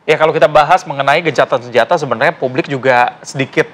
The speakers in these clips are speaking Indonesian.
Ya, kalau kita bahas mengenai gencatan senjata, sebenarnya publik juga sedikit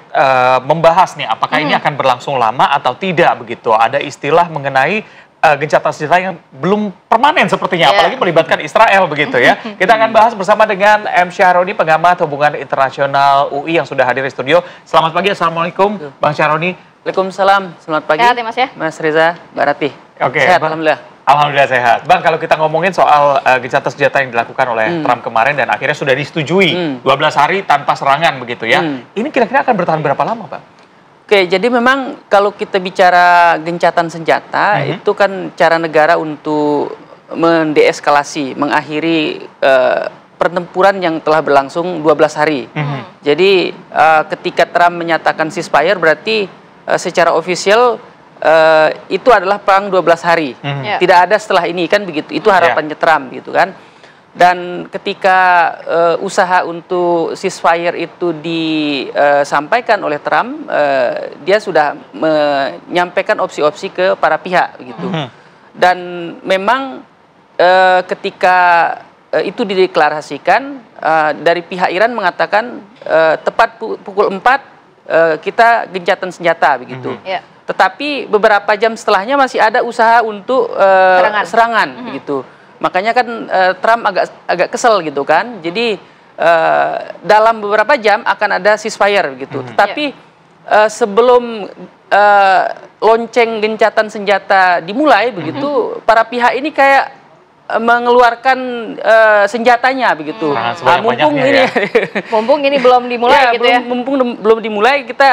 membahas nih, apakah ini akan berlangsung lama atau tidak begitu. Ada istilah mengenai gencatan senjata yang belum permanen sepertinya, apalagi melibatkan Israel begitu ya. Kita akan bahas bersama dengan M. Syahroni, pengamat hubungan internasional UI yang sudah hadir di studio. Selamat pagi, Assalamualaikum Bang Syahroni. Waalaikumsalam, selamat pagi. Sehat ya Mas ya? Mas Reza, Mbak Rati. Oke, sehat, Alhamdulillah. Alhamdulillah sehat. Bang, kalau kita ngomongin soal gencatan senjata yang dilakukan oleh Trump kemarin dan akhirnya sudah disetujui 12 hari tanpa serangan begitu ya. Ini kira-kira akan bertahan berapa lama, Bang? Oke, jadi memang kalau kita bicara gencatan senjata, itu kan cara negara untuk mendeeskalasi, mengakhiri pertempuran yang telah berlangsung 12 hari. Jadi ketika Trump menyatakan ceasefire berarti secara ofisial itu adalah perang 12 hari. Tidak ada setelah ini kan begitu. Itu harapannya Trump gitu kan. Dan ketika usaha untuk ceasefire itu disampaikan oleh Trump, dia sudah menyampaikan opsi-opsi ke para pihak begitu. Dan memang ketika itu dideklarasikan, dari pihak Iran mengatakan tepat pukul 4 kita gencatan senjata begitu. Tetapi beberapa jam setelahnya masih ada usaha untuk serangan begitu. Makanya kan Trump agak kesel gitu kan. Jadi dalam beberapa jam akan ada ceasefire gitu. Tetapi sebelum lonceng gencatan senjata dimulai begitu, para pihak ini kayak mengeluarkan senjatanya begitu. Mumpung ini belum dimulai gitu ya. Mumpung belum dimulai, kita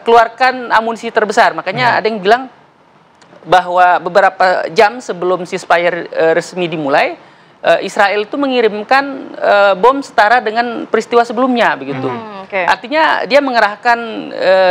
keluarkan amunisi terbesar. Makanya ada yang bilang bahwa beberapa jam sebelum ceasefire resmi dimulai, Israel itu mengirimkan bom setara dengan peristiwa sebelumnya begitu. Artinya dia mengerahkan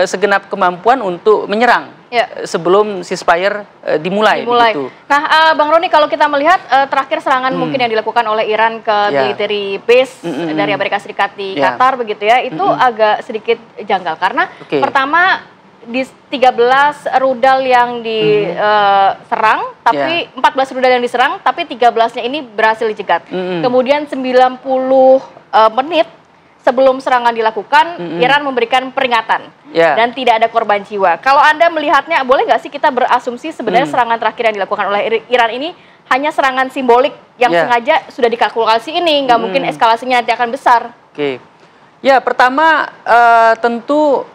segenap kemampuan untuk menyerang sebelum ceasefire dimulai. Begitu. Nah, Bang Roni, kalau kita melihat terakhir serangan mungkin yang dilakukan oleh Iran ke military base dari Amerika Serikat di Qatar begitu ya, itu agak sedikit janggal karena pertama di 13 rudal yang diserang, tapi 14 rudal yang diserang, tapi 13-nya ini berhasil dicegat. Kemudian 90 menit sebelum serangan dilakukan, Iran memberikan peringatan dan tidak ada korban jiwa. Kalau Anda melihatnya, boleh nggak sih kita berasumsi sebenarnya serangan terakhir yang dilakukan oleh Iran ini hanya serangan simbolik yang sengaja sudah dikalkulasi ini, nggak mungkin eskalasinya nanti akan besar? Ya, pertama tentu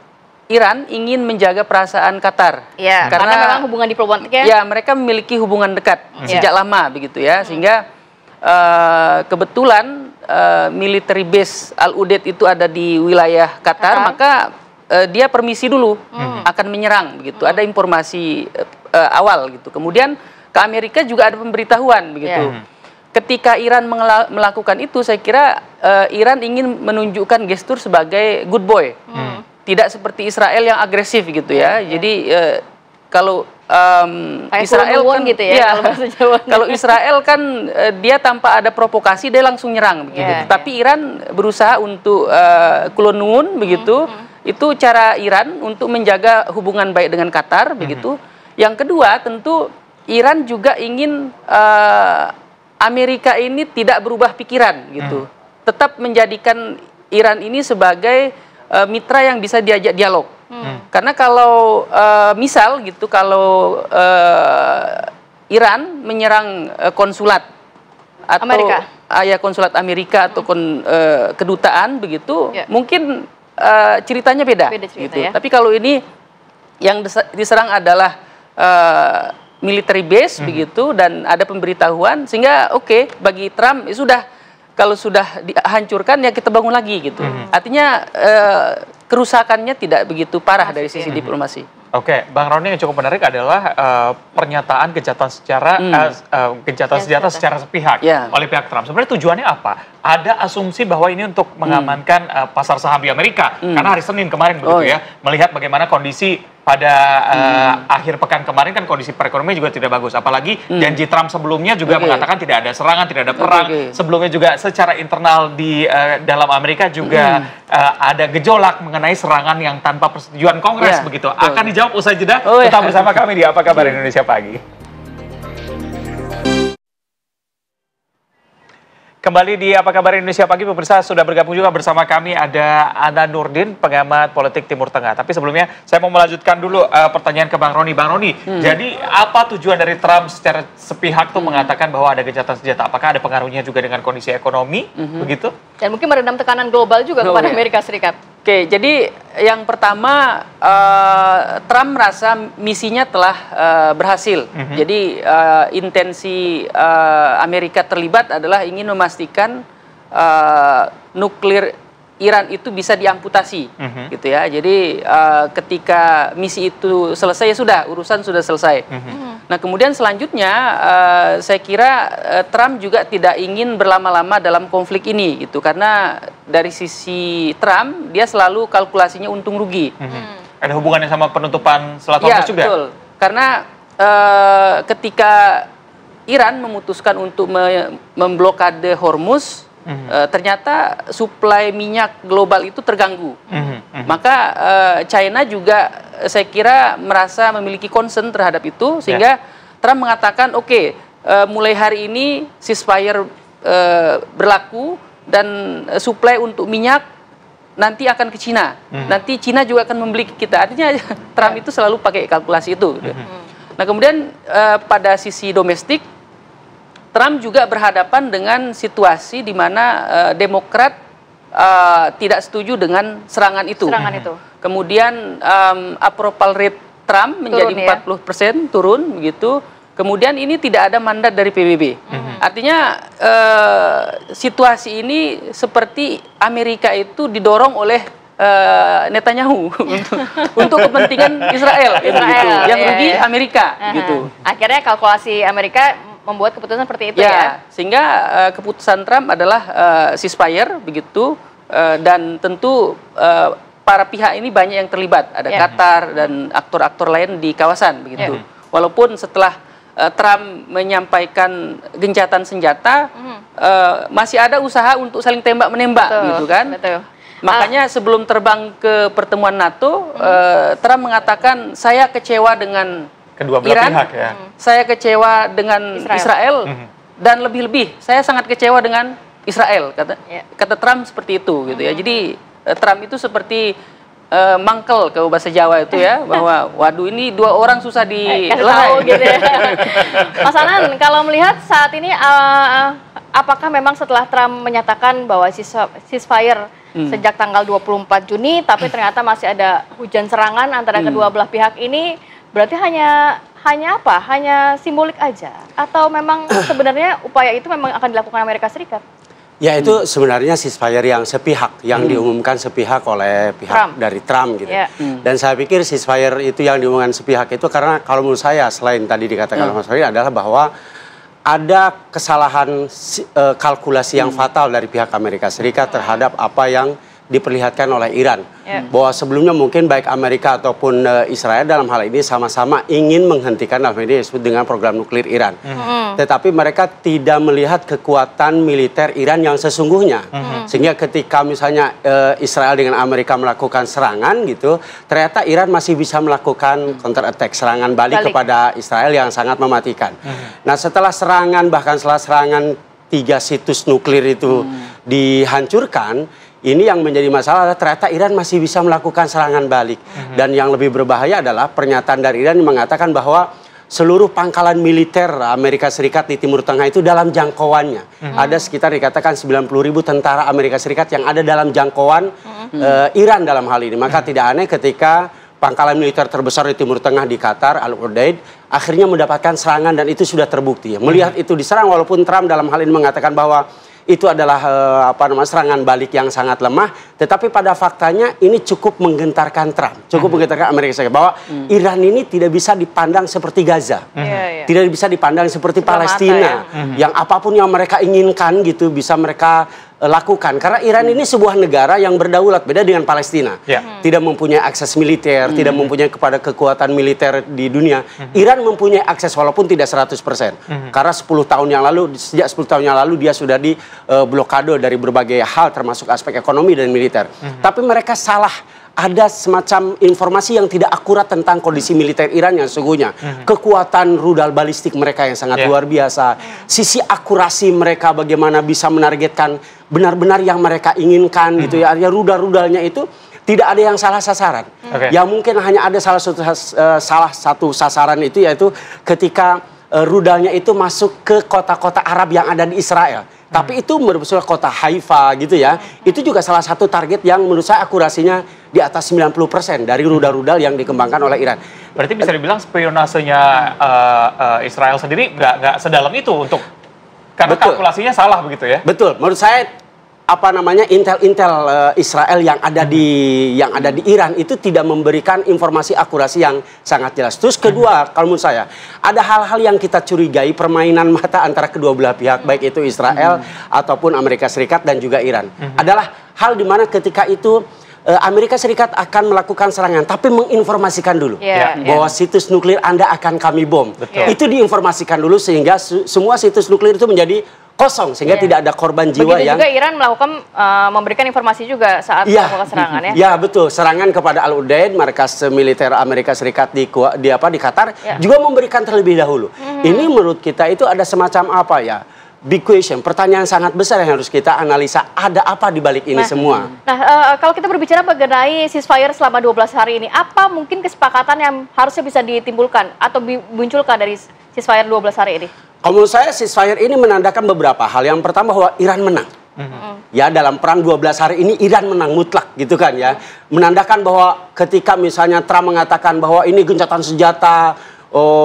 Iran ingin menjaga perasaan Qatar. Karena memang hubungan diplomatiknya. Ya, mereka memiliki hubungan dekat sejak lama begitu ya, sehingga kebetulan military base Al-Udeid itu ada di wilayah Qatar, maka dia permisi dulu akan menyerang begitu. Ada informasi awal gitu. Kemudian ke Amerika juga ada pemberitahuan begitu. Ketika Iran melakukan itu, saya kira Iran ingin menunjukkan gestur sebagai good boy. Tidak seperti Israel yang agresif gitu ya. Jadi kalau Israel kan gitu ya, kalau Israel kan dia tanpa ada provokasi dia langsung nyerang begitu. Tapi Iran berusaha untuk kulonun begitu. Itu cara Iran untuk menjaga hubungan baik dengan Qatar begitu. Yang kedua tentu Iran juga ingin Amerika ini tidak berubah pikiran gitu. Tetap menjadikan Iran ini sebagai mitra yang bisa diajak dialog. Karena kalau misal gitu, kalau Iran menyerang konsulat atau konsulat Amerika atau kedutaan begitu, mungkin ceritanya beda gitu. Tapi kalau ini yang diserang adalah military base begitu dan ada pemberitahuan, sehingga bagi Trump sudah. Kalau sudah dihancurkan ya kita bangun lagi gitu. Artinya kerusakannya tidak begitu parah dari sisi diplomasi. Bang Roni, yang cukup menarik adalah pernyataan gencatan senjata secara sepihak oleh pihak Trump. Sebenarnya tujuannya apa? Ada asumsi bahwa ini untuk mengamankan pasar saham di Amerika. Karena hari Senin kemarin begitu ya, melihat bagaimana kondisi pada akhir pekan kemarin kan kondisi perekonomian juga tidak bagus. Apalagi janji Trump sebelumnya juga mengatakan tidak ada serangan, tidak ada perang. Sebelumnya juga secara internal di dalam Amerika juga ada gejolak mengenai serangan yang tanpa persetujuan Kongres begitu. Akan dijawab usai jeda. Tetap bersama kami di Apa Kabar Indonesia Pagi. Kembali di Apa Kabar Indonesia Pagi, pemirsa, sudah bergabung juga bersama kami ada Ana Nurdin, pengamat politik Timur Tengah. Tapi sebelumnya saya mau melanjutkan dulu pertanyaan ke Bang Roni. Bang Roni, jadi apa tujuan dari Trump secara sepihak tuh mengatakan bahwa ada gencatan senjata? Apakah ada pengaruhnya juga dengan kondisi ekonomi, begitu? Dan mungkin meredam tekanan global juga kepada Amerika Serikat. Oke, jadi yang pertama Trump merasa misinya telah berhasil. Jadi intensi Amerika terlibat adalah ingin memastikan nuklir Iran itu bisa diamputasi, gitu ya. Jadi ketika misi itu selesai, ya sudah, urusan sudah selesai. Nah, kemudian selanjutnya saya kira Trump juga tidak ingin berlama-lama dalam konflik ini, gitu, karena dari sisi Trump dia selalu kalkulasinya untung rugi. Ada hubungannya sama penutupan Selat Hormuz juga? Betul. Karena ketika Iran memutuskan untuk memblokade Hormuz, ternyata suplai minyak global itu terganggu. Maka China juga saya kira merasa memiliki concern terhadap itu, sehingga Trump mengatakan oke, mulai hari ini ceasefire berlaku dan suplai untuk minyak nanti akan ke Cina. Nanti Cina juga akan membeli kita. Artinya Trump itu selalu pakai kalkulasi itu. Nah, kemudian pada sisi domestik, Trump juga berhadapan dengan situasi di mana Demokrat tidak setuju dengan serangan itu. Kemudian approval rate Trump menjadi 40%, turun begitu. Kemudian ini tidak ada mandat dari PBB. Artinya situasi ini seperti Amerika itu didorong oleh Netanyahu untuk kepentingan Israel, yang rugi Amerika, gitu. Akhirnya kalkulasi Amerika membuat keputusan seperti itu ya. Sehingga keputusan Trump adalah ceasefire begitu, dan tentu para pihak ini banyak yang terlibat, ada Qatar dan aktor-aktor lain di kawasan begitu. Walaupun setelah Trump menyampaikan gencatan senjata, masih ada usaha untuk saling tembak-menembak, gitu kan. Makanya sebelum terbang ke pertemuan NATO, Trump mengatakan saya kecewa dengan kedua belah Iran, pihak, ya. Saya kecewa dengan Israel, dan lebih-lebih saya sangat kecewa dengan Israel, kata Trump seperti itu, gitu ya. Jadi Trump itu seperti mangkel ke bahasa Jawa itu ya, bahwa waduh ini dua orang susah dilerai gitu ya. Mas Anan, kalau melihat saat ini apakah memang setelah Trump menyatakan bahwa ceasefire sejak tanggal 24 Juni, tapi ternyata masih ada hujan serangan antara kedua belah pihak ini, berarti hanya apa? Hanya simbolik aja? Atau memang sebenarnya upaya itu memang akan dilakukan Amerika Serikat? Ya, itu sebenarnya ceasefire yang sepihak, yang diumumkan sepihak oleh pihak dari Trump gitu. Dan saya pikir ceasefire itu yang diumumkan sepihak itu karena kalau menurut saya, selain tadi dikatakan Mas Ferry, adalah bahwa ada kesalahan kalkulasi yang fatal dari pihak Amerika Serikat terhadap apa yang diperlihatkan oleh Iran. Bahwa sebelumnya mungkin baik Amerika ataupun Israel dalam hal ini sama-sama ingin menghentikan dalam ini disebut dengan program nuklir Iran. Tetapi mereka tidak melihat kekuatan militer Iran yang sesungguhnya. Sehingga ketika misalnya Israel dengan Amerika melakukan serangan gitu, ternyata Iran masih bisa melakukan counter attack, serangan balik kepada Israel yang sangat mematikan. Nah, setelah serangan, bahkan setelah serangan 3 situs nuklir itu dihancurkan, ini yang menjadi masalah adalah ternyata Iran masih bisa melakukan serangan balik. Dan yang lebih berbahaya adalah pernyataan dari Iran yang mengatakan bahwa seluruh pangkalan militer Amerika Serikat di Timur Tengah itu dalam jangkauannya. Ada sekitar dikatakan 90.000 tentara Amerika Serikat yang ada dalam jangkauan Iran dalam hal ini. Maka tidak aneh ketika pangkalan militer terbesar di Timur Tengah di Qatar, Al-Udeid, akhirnya mendapatkan serangan dan itu sudah terbukti. Melihat itu diserang, walaupun Trump dalam hal ini mengatakan bahwa itu adalah serangan balik yang sangat lemah, tetapi pada faktanya ini cukup menggentarkan Trump, cukup menggentarkan Amerika Serikat bahwa Iran ini tidak bisa dipandang seperti Gaza, tidak bisa dipandang seperti Palestina, yang apapun yang mereka inginkan gitu bisa mereka lakukan. Karena Iran ini sebuah negara yang berdaulat, beda dengan Palestina. Tidak mempunyai akses militer, tidak mempunyai kepada kekuatan militer di dunia. Iran mempunyai akses walaupun tidak 100%. Karena 10 tahun yang lalu, sejak 10 tahun yang lalu dia sudah di blokade dari berbagai hal termasuk aspek ekonomi dan militer. Tapi mereka salah ada semacam informasi yang tidak akurat tentang kondisi militer Iran yang sesungguhnya. Kekuatan rudal balistik mereka yang sangat luar biasa. Sisi akurasi mereka bagaimana bisa menargetkan benar-benar yang mereka inginkan gitu ya. Artinya rudal-rudalnya itu tidak ada yang salah sasaran. Yang mungkin hanya ada salah satu sasaran itu yaitu ketika rudalnya itu masuk ke kota-kota Arab yang ada di Israel. Tapi itu merupakan kota Haifa gitu ya. Itu juga salah satu target yang menurut saya akurasinya di atas 90% dari rudal-rudal yang dikembangkan oleh Iran. Berarti bisa dibilang spionasenya Israel sendiri nggak sedalam itu untuk karena kalkulasinya salah begitu ya? Betul. Menurut saya intel Israel yang ada di Iran itu tidak memberikan informasi akurasi yang sangat jelas. Terus kedua, kalau menurut saya ada hal-hal yang kita curigai permainan mata antara kedua belah pihak, baik itu Israel ataupun Amerika Serikat dan juga Iran. Adalah hal di mana ketika itu Amerika Serikat akan melakukan serangan, tapi menginformasikan dulu bahwa situs nuklir Anda akan kami bom. Itu diinformasikan dulu sehingga semua situs nuklir itu menjadi kosong sehingga tidak ada korban jiwa. Begitu juga Iran melakukan memberikan informasi juga saat melakukan serangan ya. Ya betul, serangan kepada Al Udeid, markas militer Amerika Serikat di Qatar juga memberikan terlebih dahulu. Ini menurut kita itu ada semacam apa ya? Big question, pertanyaan sangat besar yang harus kita analisa, ada apa di balik ini semua. Nah, kalau kita berbicara mengenai ceasefire selama 12 hari ini, apa mungkin kesepakatan yang harusnya bisa ditimbulkan atau dimunculkan dari ceasefire 12 hari ini? Kalau menurut saya ceasefire ini menandakan beberapa hal. Yang pertama bahwa Iran menang. Ya, dalam perang 12 hari ini Iran menang mutlak gitu kan ya. Menandakan bahwa ketika misalnya Trump mengatakan bahwa ini gencatan senjata,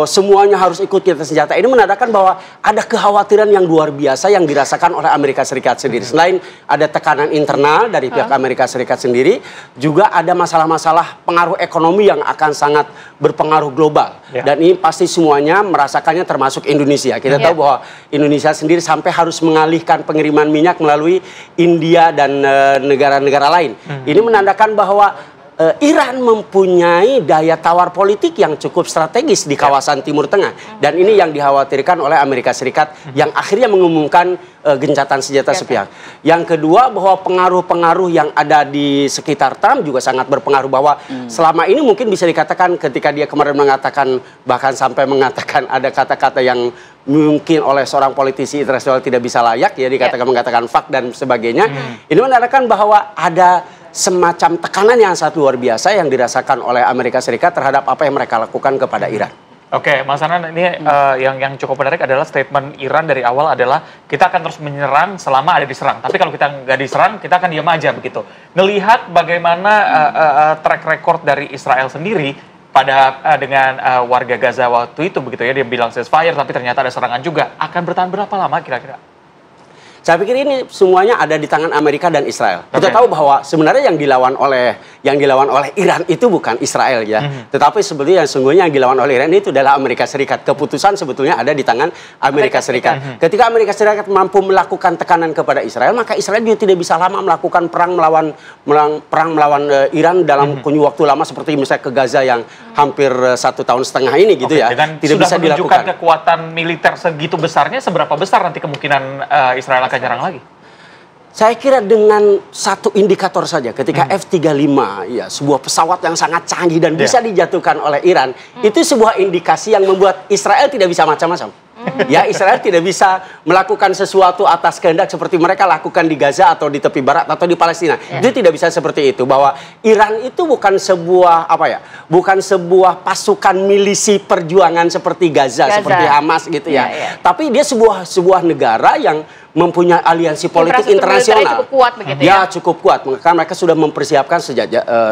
semuanya harus ikut gencatan senjata, ini menandakan bahwa ada kekhawatiran yang luar biasa yang dirasakan oleh Amerika Serikat sendiri. Selain ada tekanan internal dari pihak Amerika Serikat sendiri, juga ada masalah-masalah pengaruh ekonomi yang akan sangat berpengaruh global. Dan ini pasti semuanya merasakannya termasuk Indonesia. Kita tahu bahwa Indonesia sendiri sampai harus mengalihkan pengiriman minyak melalui India dan negara-negara lain. Ini menandakan bahwa Iran mempunyai daya tawar politik yang cukup strategis di kawasan Timur Tengah. Dan ini yang dikhawatirkan oleh Amerika Serikat yang akhirnya mengumumkan gencatan senjata sepihak. Yang kedua bahwa pengaruh-pengaruh yang ada di sekitar Trump juga sangat berpengaruh, bahwa selama ini mungkin bisa dikatakan ketika dia kemarin mengatakan, bahkan sampai mengatakan ada kata-kata yang mungkin oleh seorang politisi internasional tidak bisa layak ya, mengatakan fuck dan sebagainya. Ini menandakan bahwa ada semacam tekanan yang sangat luar biasa yang dirasakan oleh Amerika Serikat terhadap apa yang mereka lakukan kepada Iran. Oke, Mas Anan, ini yang cukup menarik adalah statement Iran dari awal adalah kita akan terus menyerang selama ada diserang. Tapi kalau kita nggak diserang, kita akan diam aja begitu. Ngelihat bagaimana track record dari Israel sendiri dengan warga Gaza waktu itu begitu ya, dia bilang ceasefire tapi ternyata ada serangan juga. Akan bertahan berapa lama kira-kira? Saya pikir ini semuanya ada di tangan Amerika dan Israel. Kita tahu bahwa sebenarnya yang dilawan oleh Iran itu bukan Israel ya. Tetapi sebetulnya yang dilawan oleh Iran itu adalah Amerika Serikat. Keputusan sebetulnya ada di tangan Amerika Serikat. Ketika Amerika Serikat mampu melakukan tekanan kepada Israel, maka Israel juga tidak bisa lama melakukan perang melawan Iran dalam kurun waktu lama seperti misalnya ke Gaza yang hampir 1,5 tahun ini gitu ya. Dan tidak bisa dilakukan. Kekuatan militer segitu besarnya, seberapa besar nanti kemungkinan Israel akan nyerang lagi? Saya kira dengan satu indikator saja, ketika F-35 ya, sebuah pesawat yang sangat canggih dan bisa dijatuhkan oleh Iran, itu sebuah indikasi yang membuat Israel tidak bisa macam-macam. Ya, Israel tidak bisa melakukan sesuatu atas kehendak seperti mereka lakukan di Gaza atau di tepi barat atau di Palestina. Itu tidak bisa seperti itu, bahwa Iran itu bukan sebuah bukan sebuah pasukan milisi perjuangan seperti Gaza. Seperti Hamas gitu ya. Tapi dia sebuah negara yang mempunyai aliansi politik internasional. Cukup kuat begitu ya. Cukup kuat. Karena mereka sudah mempersiapkan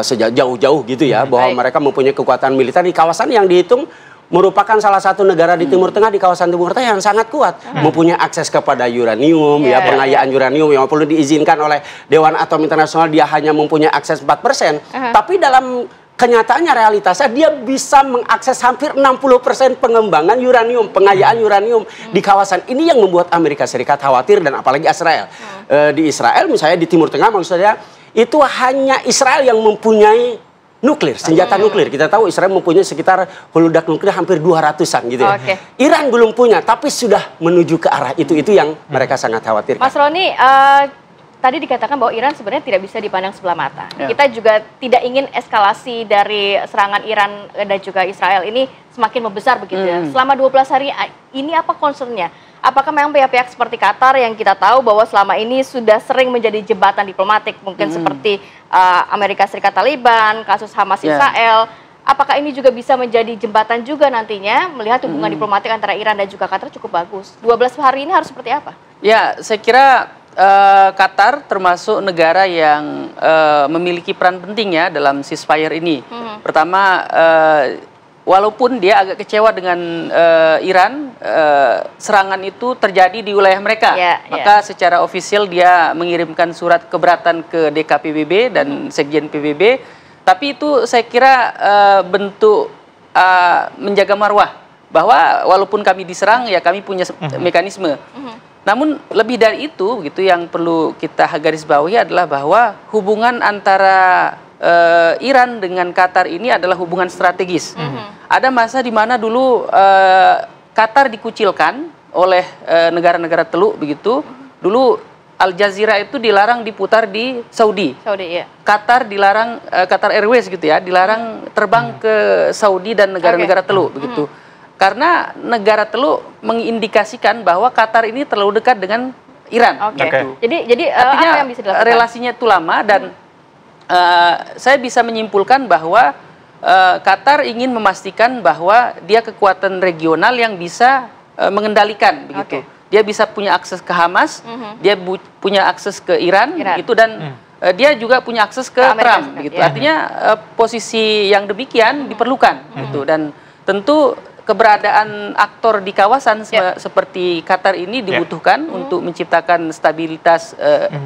sejak jauh-jauh gitu ya, bahwa mereka mempunyai kekuatan militer di kawasan yang dihitung merupakan salah satu negara di Timur Tengah, di kawasan Timur Tengah yang sangat kuat, mempunyai akses kepada uranium, pengayaan uranium yang perlu diizinkan oleh Dewan Atom Internasional, dia hanya mempunyai akses 4%. Tapi dalam kenyataannya, realitasnya dia bisa mengakses hampir 60% pengembangan uranium, pengayaan uranium di kawasan ini yang membuat Amerika Serikat khawatir, dan apalagi Israel. Di Israel misalnya di Timur Tengah, maksudnya itu hanya Israel yang mempunyai nuklir, senjata nuklir. Kita tahu Israel mempunyai sekitar huludak nuklir hampir 200-an gitu ya. Iran belum punya, tapi sudah menuju ke arah itu yang mereka sangat khawatir. Mas Roni, tadi dikatakan bahwa Iran sebenarnya tidak bisa dipandang sebelah mata. Kita juga tidak ingin eskalasi dari serangan Iran dan juga Israel ini semakin membesar begitu ya. Selama 12 hari ini apa concernnya? Apakah memang pihak-pihak seperti Qatar yang kita tahu bahwa selama ini sudah sering menjadi jembatan diplomatik, mungkin seperti Amerika Serikat Taliban, kasus Hamas Israel, apakah ini juga bisa menjadi jembatan juga nantinya melihat hubungan diplomatik antara Iran dan juga Qatar cukup bagus? 12 hari ini harus seperti apa? Ya, saya kira Qatar termasuk negara yang memiliki peran penting ya dalam ceasefire ini. Pertama, walaupun dia agak kecewa dengan Iran, serangan itu terjadi di wilayah mereka. Maka secara ofisial dia mengirimkan surat keberatan ke DKPBB dan Sekjen PBB. Tapi itu saya kira bentuk menjaga marwah. Bahwa walaupun kami diserang, ya kami punya mekanisme. Namun lebih dari itu, gitu yang perlu kita garis bawahi adalah bahwa hubungan antara Iran dengan Qatar ini adalah hubungan strategis. Ada masa di mana dulu Qatar dikucilkan oleh negara-negara Teluk begitu. Dulu Al Jazeera itu dilarang diputar di Saudi. Qatar dilarang, Qatar Airways gitu ya, dilarang terbang ke Saudi dan negara-negara Teluk begitu. Karena negara Teluk mengindikasikan bahwa Qatar ini terlalu dekat dengan Iran. Jadi artinya apa yang bisa dilakukan? Relasinya itu lama dan saya bisa menyimpulkan bahwa Qatar ingin memastikan bahwa dia kekuatan regional yang bisa mengendalikan begitu. Dia bisa punya akses ke Hamas, dia punya akses ke Iran. Gitu dan dia juga punya akses ke Trump begitu. Artinya posisi yang demikian diperlukan gitu dan tentu keberadaan aktor di kawasan seperti Qatar ini dibutuhkan untuk menciptakan stabilitas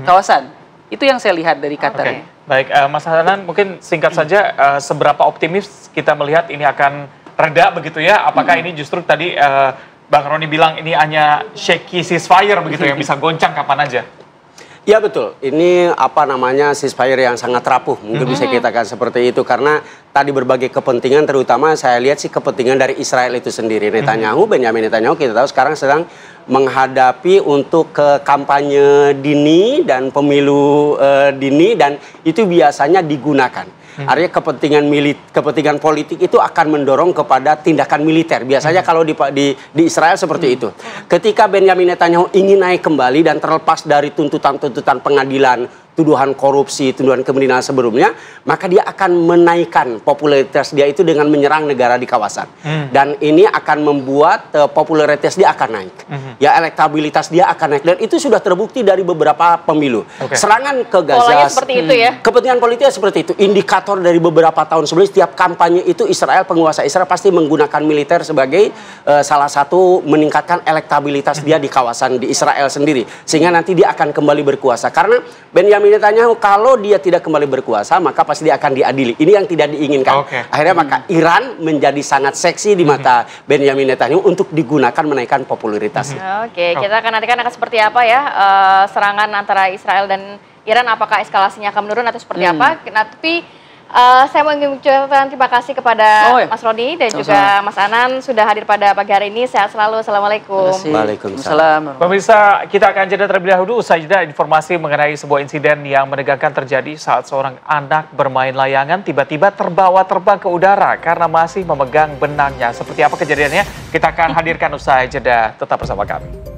kawasan. Itu yang saya lihat dari Qatar. Baik, Mas Hanan, mungkin singkat saja, seberapa optimis kita melihat ini akan reda begitu ya? Apakah ini justru tadi Bang Roni bilang ini hanya shaky ceasefire begitu yang bisa goncang kapan aja? Ya betul, ini apa namanya ceasefire yang sangat rapuh, mungkin bisa kita katakan seperti itu karena tadi berbagai kepentingan, terutama saya lihat sih kepentingan dari Israel itu sendiri. Netanyahu, Benjamin Netanyahu kita tahu sekarang sedang menghadapi untuk ke kampanye dini dan pemilu dini dan itu biasanya digunakan. Artinya kepentingan politik itu akan mendorong kepada tindakan militer. Biasanya kalau di Israel seperti itu. Ketika Benjamin Netanyahu ingin naik kembali dan terlepas dari tuntutan-tuntutan pengadilan, tuduhan korupsi, tuduhan kriminal sebelumnya, maka dia akan menaikkan popularitas dia itu dengan menyerang negara di kawasan. Dan ini akan membuat popularitas dia akan naik. Ya, elektabilitas dia akan naik. Dan itu sudah terbukti dari beberapa pemilu. Serangan ke Gaza. Polanya seperti itu ya? Kepentingan politiknya seperti itu. Indikator dari beberapa tahun sebelumnya, setiap kampanye itu Israel, penguasa Israel pasti menggunakan militer sebagai salah satu meningkatkan elektabilitas dia di kawasan di Israel sendiri. Sehingga nanti dia akan kembali berkuasa. Karena Benjamin Netanyahu kalau dia tidak kembali berkuasa maka pasti dia akan diadili. Ini yang tidak diinginkan. Akhirnya maka Iran menjadi sangat seksi di mata Benjamin Netanyahu untuk digunakan menaikkan popularitasnya. Kita akan nantikan akan seperti apa ya serangan antara Israel dan Iran, apakah eskalasinya akan menurun atau seperti apa. Nah, tapi saya mau mengucapkan terima kasih kepada Mas Roni dan juga Mas Anan sudah hadir pada pagi hari ini. Sehat selalu. Assalamualaikum. Waalaikumsalam. Pemirsa, kita akan jeda terlebih dahulu. Usai jeda informasi mengenai sebuah insiden yang menegangkan terjadi saat seorang anak bermain layangan tiba-tiba terbawa terbang ke udara karena masih memegang benangnya. Seperti apa kejadiannya? Kita akan hadirkan usai jeda. Tetap bersama kami.